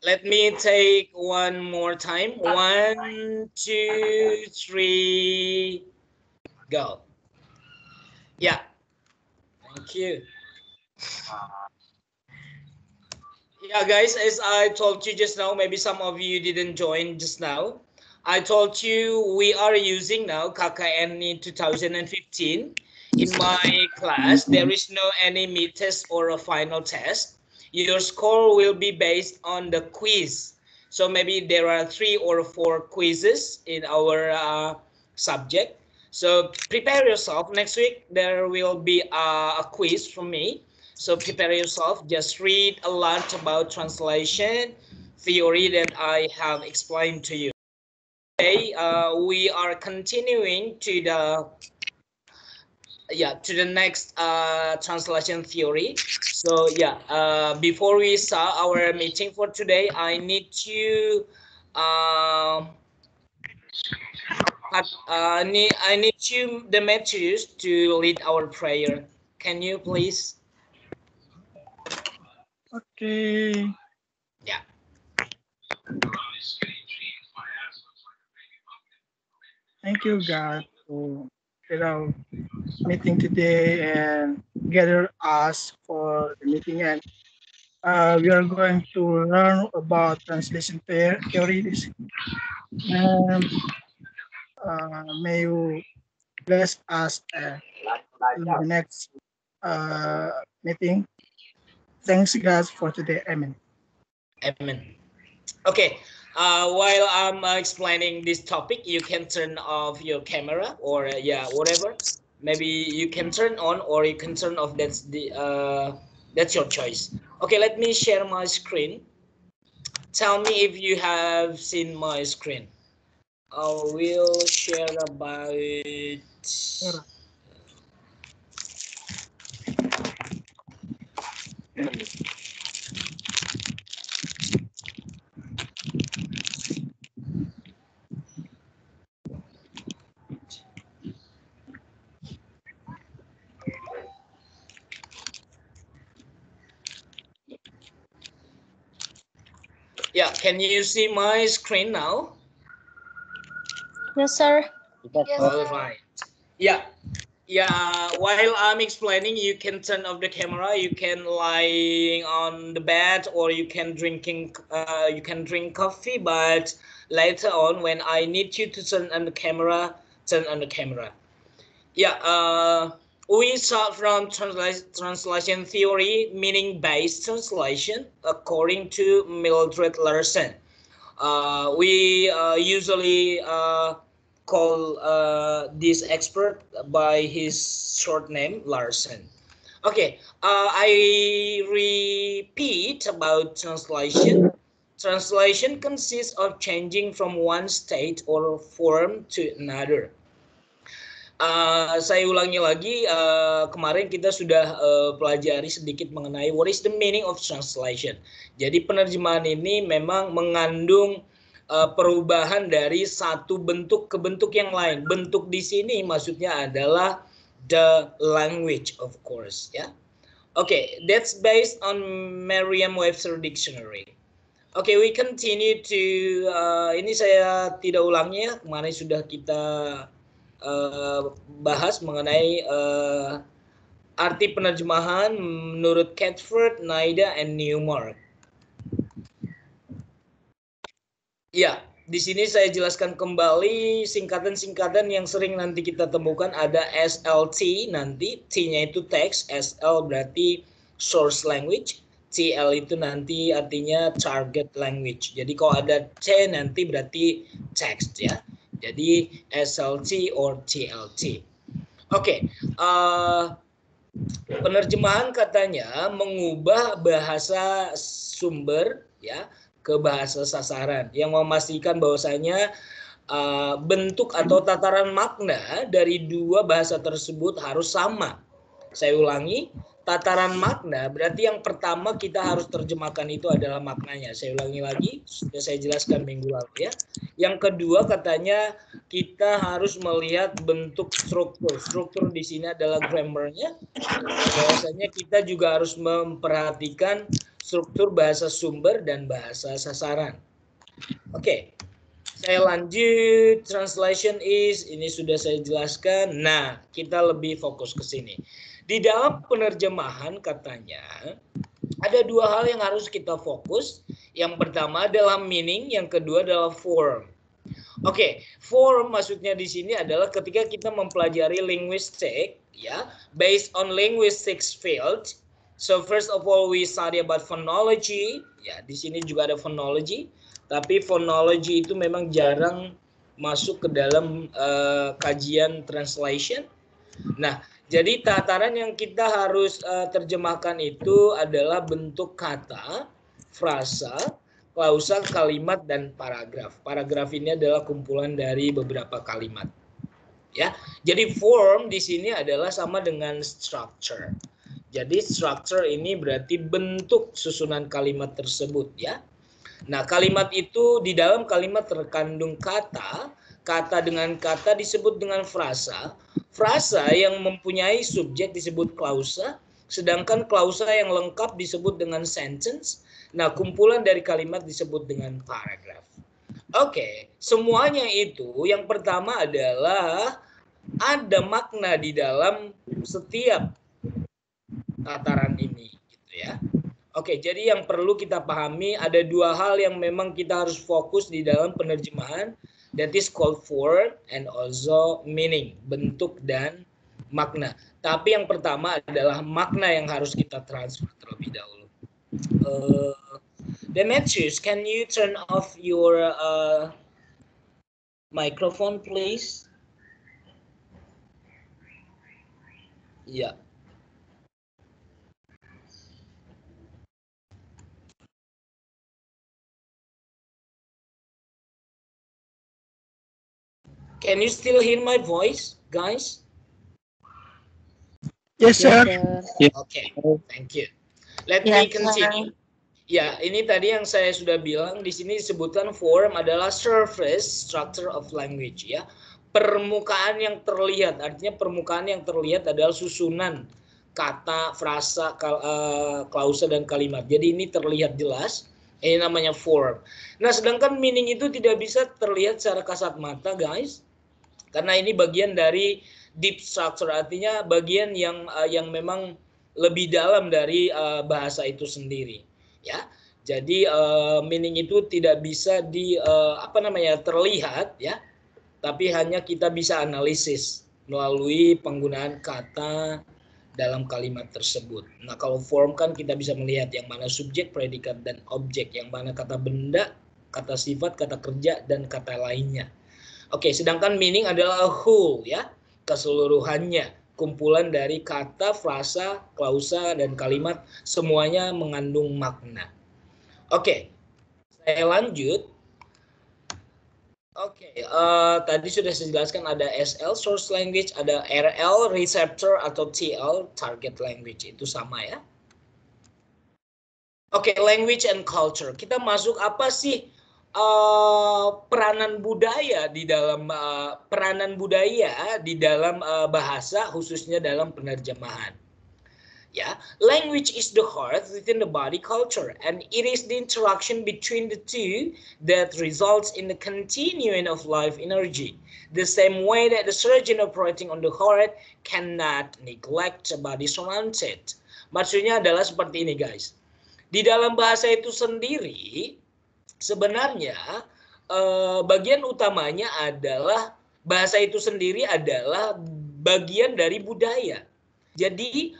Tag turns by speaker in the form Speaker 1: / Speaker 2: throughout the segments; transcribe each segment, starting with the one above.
Speaker 1: Let me take one more time. 1, 2, 3, go. Yeah, thank you. Yeah, guys, as I told you just now, maybe some of you didn't join just now. I told you we are using now KKN 2015. In my class, there is no any mid test or a final test. Your score will be based on the quiz. So maybe there are 3 or 4 quizzes in our subject. So prepare yourself. Next week, there will be a quiz from me. So prepare yourself. Just read a lot about translation theory that I have explained to you. Today, we are continuing to the next translation theory. So before we start our meeting for today, I need to um I need you, Demetrius, to lead our prayer. Can you please?
Speaker 2: Okay.
Speaker 1: Yeah.
Speaker 2: Thank you, God, for meeting today and gather us for the meeting. And we are going to learn about translation theories. And may you bless us in the next meeting. Thanks, God, for today. Amen.
Speaker 1: Amen. Okay. While I'm explaining this topic, you can turn off your camera or whatever. Maybe you can turn on or you can turn off. That's your choice. Okay, let me share my screen. Tell me if you have seen my screen. I will share about. Yeah, can you see my screen now?
Speaker 3: Yes, sir.
Speaker 1: All right. Yeah. Yeah, while I'm explaining, you can turn off the camera. You can lying on the bed, or you can drink coffee. But later on, when I need you to turn on the camera, turn on the camera. Yeah. We start from translation theory, meaning-based translation, according to Mildred Larson. We usually call this expert by his short name, Larson. Okay, I repeat about translation. Translation consists of changing from one state or form to another. Saya ulangi lagi, kemarin kita sudah pelajari sedikit mengenai what is the meaning of translation. Jadi penerjemahan ini memang mengandung perubahan dari satu bentuk ke bentuk yang lain. Bentuk di sini maksudnya adalah the language, of course, ya. Okay, that's based on Merriam-Webster Dictionary. Okay, we continue to ini saya tidak ulangi ya, kemarin sudah kita bahas mengenai arti penerjemahan menurut Catford, Naida, and Newmark. Ya, di sini saya jelaskan kembali singkatan-singkatan yang sering nanti kita temukan. Ada SLT nanti, T-nya itu text, SL berarti source language, TL itu nanti artinya target language. Jadi kalau ada C nanti berarti text ya. Jadi SLT or TLT. Oke, penerjemahan katanya mengubah bahasa sumber ya ke bahasa sasaran yang memastikan bahwasanya bentuk atau tataran makna dari dua bahasa tersebut harus sama. Saya ulangi, tataran makna berarti yang pertama kita harus terjemahkan itu adalah maknanya. Saya ulangi lagi, sudah saya jelaskan minggu lalu ya. Yang kedua katanya kita harus melihat bentuk struktur. Struktur di sini adalah grammarnya. Bahwasanya kita juga harus memperhatikan struktur bahasa sumber dan bahasa sasaran. Oke, saya lanjut. Translation is, ini sudah saya jelaskan. Nah, kita lebih fokus ke sini. Di dalam penerjemahan katanya, ada dua hal yang harus kita fokus. Yang pertama adalah meaning, yang kedua adalah form. Oke, form maksudnya di sini adalah ketika kita mempelajari linguistik, ya, based on linguistics field. So first of all we study about phonology, ya, di sini juga ada phonology, tapi phonology itu memang jarang masuk ke dalam kajian translation. Nah, jadi tataran yang kita harus terjemahkan itu adalah bentuk kata, frasa, klausa, kalimat, dan paragraf. Paragraf ini adalah kumpulan dari beberapa kalimat. Ya, jadi form di sini adalah sama dengan structure. Jadi structure ini berarti bentuk susunan kalimat tersebut, ya. Nah, kalimat itu di dalam kalimat terkandung kata, kata dengan kata disebut dengan frasa, frasa yang mempunyai subjek disebut klausa, sedangkan klausa yang lengkap disebut dengan sentence. Nah, kumpulan dari kalimat disebut dengan paragraf. Oke, semuanya itu yang pertama adalah ada makna di dalam setiap tataran ini, gitu ya. Oke, jadi yang perlu kita pahami ada dua hal yang memang kita harus fokus di dalam penerjemahan, that is called form and also meaning, bentuk dan makna. Tapi yang pertama adalah makna yang harus kita transfer terlebih dahulu. Demetrius, can you turn off your microphone, please? Yeah. Can you still hear my voice, guys?
Speaker 2: Yes, sir.
Speaker 1: Okay, thank you. Let me continue. Ya, ini tadi yang saya sudah bilang, di sini disebutkan form adalah surface structure of language, ya. Permukaan yang terlihat, artinya permukaan yang terlihat adalah susunan kata, frasa, klausa, dan kalimat. Jadi ini terlihat jelas, ini namanya form. Nah, sedangkan meaning itu tidak bisa terlihat secara kasat mata, guys. Karena ini bagian dari deep structure, artinya bagian yang memang lebih dalam dari bahasa itu sendiri. Ya, jadi meaning itu tidak bisa terlihat, ya, tapi hanya kita bisa analisis melalui penggunaan kata dalam kalimat tersebut. Nah, kalau form kan kita bisa melihat yang mana subjek, predikat, dan objek, yang mana kata benda, kata sifat, kata kerja, dan kata lainnya. Oke, sedangkan meaning adalah a whole, ya, keseluruhannya, kumpulan dari kata, frasa, klausa, dan kalimat, semuanya mengandung makna. Oke, saya lanjut. Oke, tadi sudah saya jelaskan ada SL, source language, ada RL, receptor, atau TL, target language, itu sama, ya. Oke, language and culture. Kita masuk apa sih peranan budaya di dalam bahasa, khususnya dalam penerjemahan. Ya, language is the heart within the body culture, and it is the interaction between the two that results in the continuing of life energy. The same way that the surgeon operating on the heart cannot neglect the body surrounds it. Maksudnya adalah seperti ini, guys. Di dalam bahasa itu sendiri, sebenarnya bagian utamanya adalah bahasa itu sendiri adalah bagian dari budaya. Jadi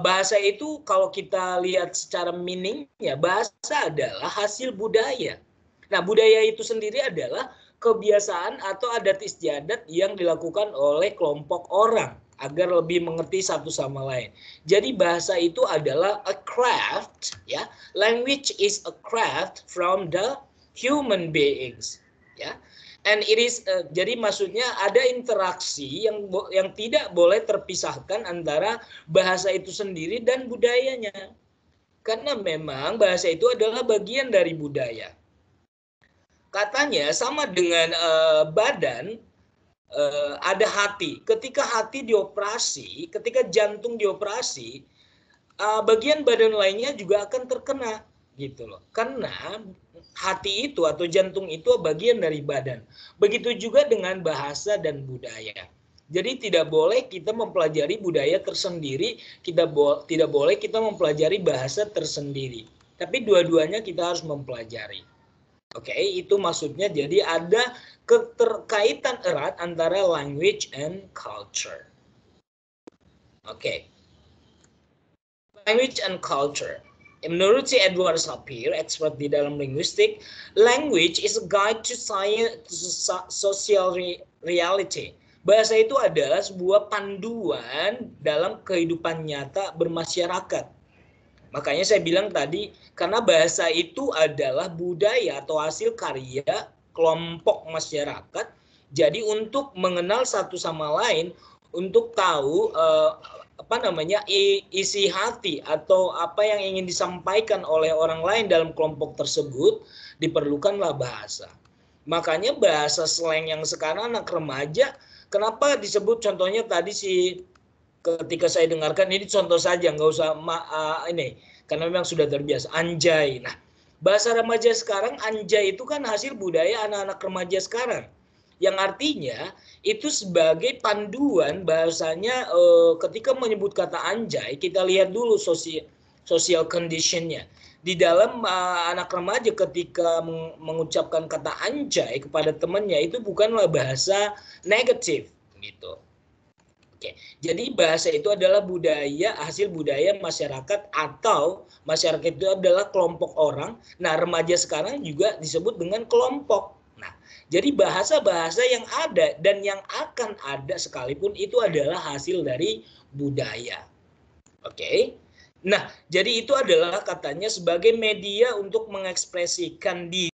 Speaker 1: bahasa itu kalau kita lihat secara meaningnya, bahasa adalah hasil budaya. Nah, budaya itu sendiri adalah kebiasaan atau adat istiadat yang dilakukan oleh kelompok orang agar lebih mengerti satu sama lain. Jadi bahasa itu adalah a craft, ya. Language is a craft from the human beings, ya. And it is jadi maksudnya ada interaksi yang tidak boleh terpisahkan antara bahasa itu sendiri dan budayanya. Karena memang bahasa itu adalah bagian dari budaya. Katanya sama dengan badan, ada hati. Ketika hati dioperasi, ketika jantung dioperasi, bagian badan lainnya juga akan terkena gitu loh. Karena hati itu atau jantung itu bagian dari badan. Begitu juga dengan bahasa dan budaya. Jadi tidak boleh kita mempelajari budaya tersendiri, tidak boleh kita mempelajari bahasa tersendiri. Tapi dua-duanya kita harus mempelajari. Oke, itu maksudnya jadi ada keterkaitan erat antara language and culture. Oke. Language and culture. Menurut si Edward Sapir, expert di dalam linguistik, language is a guide to science, social reality. Bahasa itu adalah sebuah panduan dalam kehidupan nyata bermasyarakat. Makanya saya bilang tadi, karena bahasa itu adalah budaya atau hasil karya kelompok masyarakat, jadi untuk mengenal satu sama lain, untuk tahu isi hati atau apa yang ingin disampaikan oleh orang lain dalam kelompok tersebut, diperlukanlah bahasa. Makanya bahasa slang yang sekarang anak remaja, kenapa disebut contohnya tadi ketika saya dengarkan ini contoh saja, nggak usah ini, karena memang sudah terbiasa, anjay. Nah, bahasa remaja sekarang anjay itu kan hasil budaya anak-anak remaja sekarang. Yang artinya itu sebagai panduan bahasanya ketika menyebut kata anjay, kita lihat dulu social conditionnya. Di dalam anak remaja ketika mengucapkan kata anjay kepada temannya itu bukanlah bahasa negatif gitu. Oke, jadi bahasa itu adalah budaya, hasil budaya masyarakat atau masyarakat itu adalah kelompok orang. Nah, remaja sekarang juga disebut dengan kelompok. Nah, jadi bahasa-bahasa yang ada dan yang akan ada sekalipun itu adalah hasil dari budaya. Oke. Nah, jadi itu adalah katanya sebagai media untuk mengekspresikan diri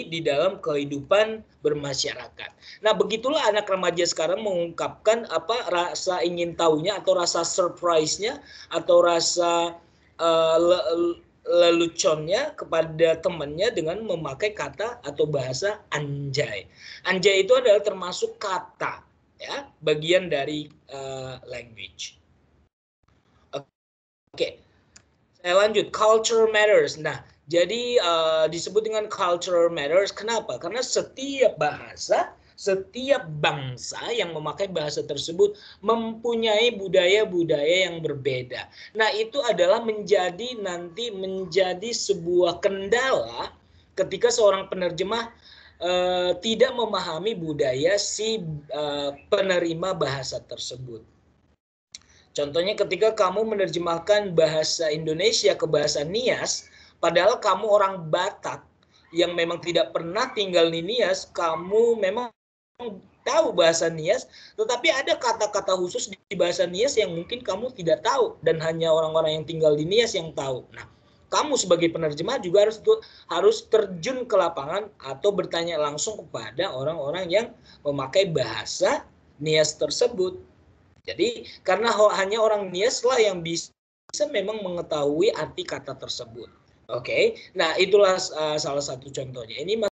Speaker 1: di dalam kehidupan bermasyarakat. Nah, begitulah anak remaja sekarang mengungkapkan apa rasa ingin tahunya atau rasa surprise-nya atau rasa leluconnya kepada temannya dengan memakai kata atau bahasa anjay. Anjay itu adalah termasuk kata, ya, bagian dari language. Oke. Saya lanjut, culture matters. Nah, jadi disebut dengan culture matters. Kenapa? Karena setiap bahasa, setiap bangsa yang memakai bahasa tersebut mempunyai budaya-budaya yang berbeda. Nah, itu adalah menjadi sebuah kendala ketika seorang penerjemah tidak memahami budaya si penerima bahasa tersebut. Contohnya ketika kamu menerjemahkan bahasa Indonesia ke bahasa Nias, padahal kamu orang Batak yang memang tidak pernah tinggal di Nias, kamu memang tahu bahasa Nias, tetapi ada kata-kata khusus di bahasa Nias yang mungkin kamu tidak tahu dan hanya orang-orang yang tinggal di Nias yang tahu. Nah, kamu sebagai penerjemah juga harus terjun ke lapangan atau bertanya langsung kepada orang-orang yang memakai bahasa Nias tersebut. Jadi karena hanya orang Nias lah yang bisa memang mengetahui arti kata tersebut. Oke, nah itulah salah satu contohnya. Ini